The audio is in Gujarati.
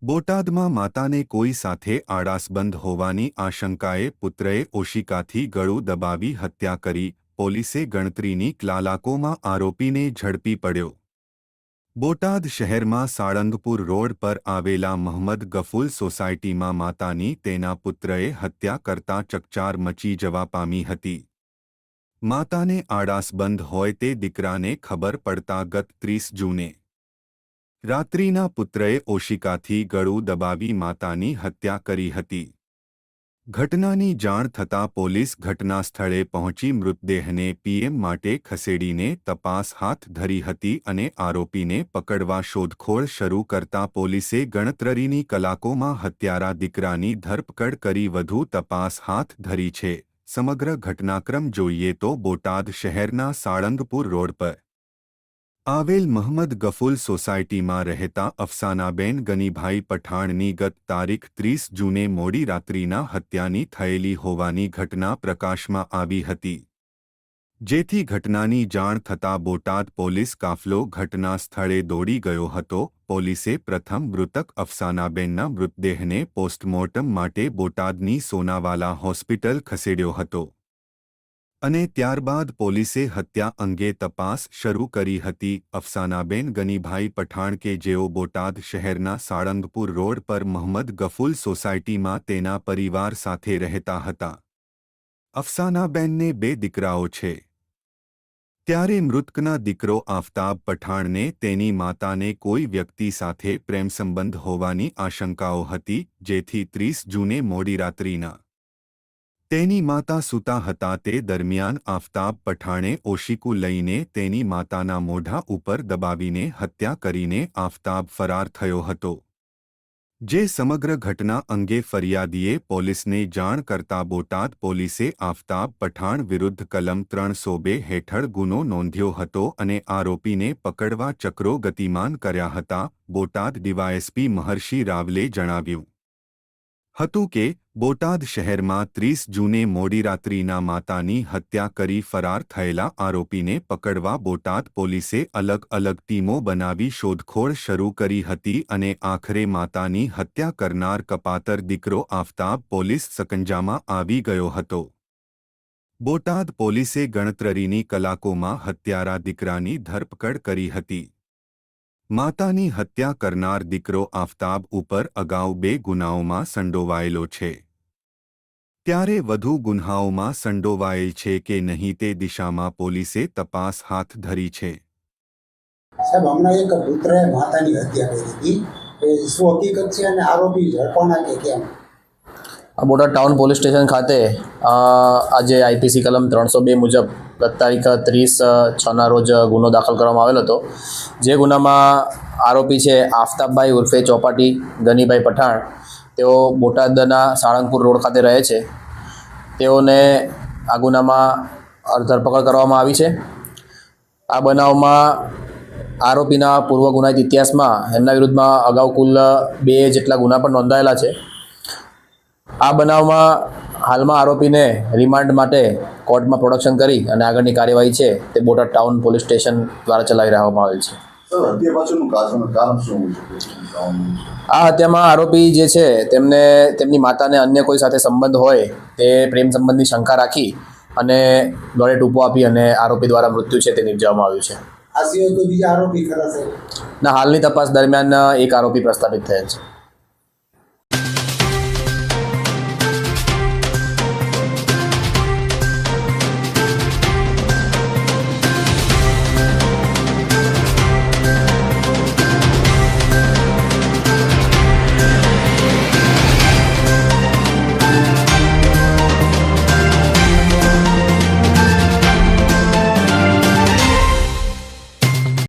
બોટાદમાં માતાને કોઈ સાથે આડાસબંધ હોવાની આશંકાએ પુત્રએ ઓશિકાથી ગળું દબાવી હત્યા કરી. પોલીસે ગણતરીની કલાકોમાં આરોપીને ઝડપી પડ્યો. બોટાદ શહેરમાં સાળંગપુર રોડ પર આવેલા મહમદ ગફુલ સોસાયટીમાં માતાની તેના પુત્રએ હત્યા કરતા ચકચાર મચી જવા પામી હતી. માતાને આડાસબંધ હોય તે દીકરાને ખબર પડતા ગત 30 જૂને રાત્રિના પુત્રએ ઓશિકાથી ગળું દબાવી માતાની હત્યા કરી હતી. ઘટનાની જાણ થતાં પોલીસ ઘટના સ્થળે પહોંચી મૃતદેહને પીએમ માટે ખસેડીને તપાસ હાથ ધરી હતી અને આરોપીને પકડવા શોધખોળ શરૂ કરતા પોલીસે ગણતરીની કલાકોમાં હત્યારા દીકરાની ધરપકડ કરી વધુ તપાસ હાથ ધરી છે. સમગ્ર ઘટનાક્રમ જોઈએ તો બોટાદ શહેરના સાળંગપુર રોડ પર આવેલ મહમદ ગફુલ સોસાયટીમાં રહેતા અફસાનાબેન ગનીભાઈ પઠાણની ગત તારીખ 30 જૂને મોડી રાત્રિના હત્યાની થયેલી હોવાની ઘટના પ્રકાશમાં આવી હતી. જેથી ઘટનાની જાણ થતાં બોટાદ પોલીસ કાફલો ઘટના સ્થળે દોડી ગયો હતો. પોલીસે પ્રથમ મૃતક અફસાનાબેનના મૃતદેહને પોસ્ટમોર્ટમ માટે બોટાદની સોનાવાલા હોસ્પિટલ ખસેડ્યો હતો અને ત્યારબાદ પોલીસે હત્યા અંગે તપાસ શરૂ કરી હતી. અફસાનાબેન ગનીભાઈ પઠાણ કે જેઓ બોટાદ શહેરના સાળંગપુર રોડ પર મહમદ ગફુલ સોસાયટીમાં તેના પરિવાર સાથે રહેતા હતા. અફસાનાબેનને 2 દીકરાઓ છે. ત્યારે મૃતકના દીકરો આફતાબ પઠાણને તેની માતાને કોઈ વ્યક્તિ સાથે પ્રેમસંબંધ હોવાની આશંકાઓ હતી, જેથી 30 જૂને મોડી રાત્રિના તેની માતા સૂતા હતા તે દરમિયાન આફતાબ પઠાણે ઓશિકું લઈને તેની માતાના મોઢા ઉપર દબાવીને હત્યા કરીને આફતાબ ફરાર થયો હતો. જે સમગ્ર ઘટના અંગે ફરિયાદીએ પોલીસને જાણ કરતા બોટાદ પોલીસે આફતાબ પઠાણ વિરુદ્ધ કલમ 302 હેઠળ ગુનો નોંધ્યો હતો અને આરોપીને પકડવા ચક્રો ગતિમાન કર્યા હતા. બોટાદ ડીવાયએસપી મહર્ષિ રાવલે જણાવ્યું હતું કે બોટાદ શહેરમાં 30 જૂને મોડી રાત્રિના માતાની હત્યા કરી ફરાર થયેલા આરોપીને પકડવા બોટાદ પોલીસે અલગ અલગ ટીમો બનાવી શોધખોળ શરૂ કરી હતી અને આખરે માતાની હત્યા કરનાર કપાતર દીકરો આફતાબ પોલીસ સકંજામાં આવી ગયો હતો. બોટાદ પોલીસે ગણતરીની કલાકોમાં હત્યારા દીકરાની ધરપકડ કરી હતી. માતાની હત્યા કરનાર દીકરો આફતાબ ઉપર અગાઉ 2 ગુનાઓમાં સંડોવાયેલો છે. ત્યારે વધુ ગુન્હાઓમાં સંડોવાયેલ છે કે નહીં તે દિશામાં પોલીસે તપાસ હાથ ધરી છે. સાહેબ, હમણાં એક પુત્રએ માતાની હત્યા કરી હતી. એ શું હકીકત છે અને આરોપી ઝડપાણા કે કેમ? બોટાદ ટાઉન પોલીસ સ્ટેશન ખાતે આજે આઈપીસી કલમ 302 મુજબ ગત તારીખ 30/6ના રોજ ગુનો દાખલ કરવામાં આવેલ હતો. જે ગુનામાં આરોપી છે આફતાબભાઈ ઉર્ફે ચોપાટી ગનીભાઈ પઠાણ. તેઓ બોટાદના સાળંગપુર રોડ ખાતે રહે છે. તેઓને આ ગુનામાં ધરપકડ કરવામાં આવી છે. આ બનાવમાં આરોપીના પૂર્વ ગુનાહિત ઇતિહાસમાં એમના વિરુદ્ધમાં અગાઉ કુલ 2 જેટલા ગુના પણ નોંધાયેલા છે. આ બનાવમાં હાલમાં આરોપીને રિમાન્ડ માટે કોર્ટમાં પ્રોડક્શન કરી અને આગળની કાર્યવાહી છે તે બોટાદ ટાઉન પોલીસ સ્ટેશન દ્વારા ચલાવી રહેવામાં આવેલ છે. આ હત્યામાં આરોપી જે છે તેમને તેમની માતાને અન્ય કોઈ સાથે સંબંધ હોય તે પ્રેમ સંબંધની શંકા રાખી અને ગળે ટૂંપો આપી અને આરોપી દ્વારા મૃત્યુ છે તે નિપજાવવામાં આવ્યું છે. આ સિવાય કોઈ બીજા આરોપી ખરા છે? ના, હાલની તપાસ દરમિયાન એક આરોપી પ્રસ્થાપિત થયેલ છે.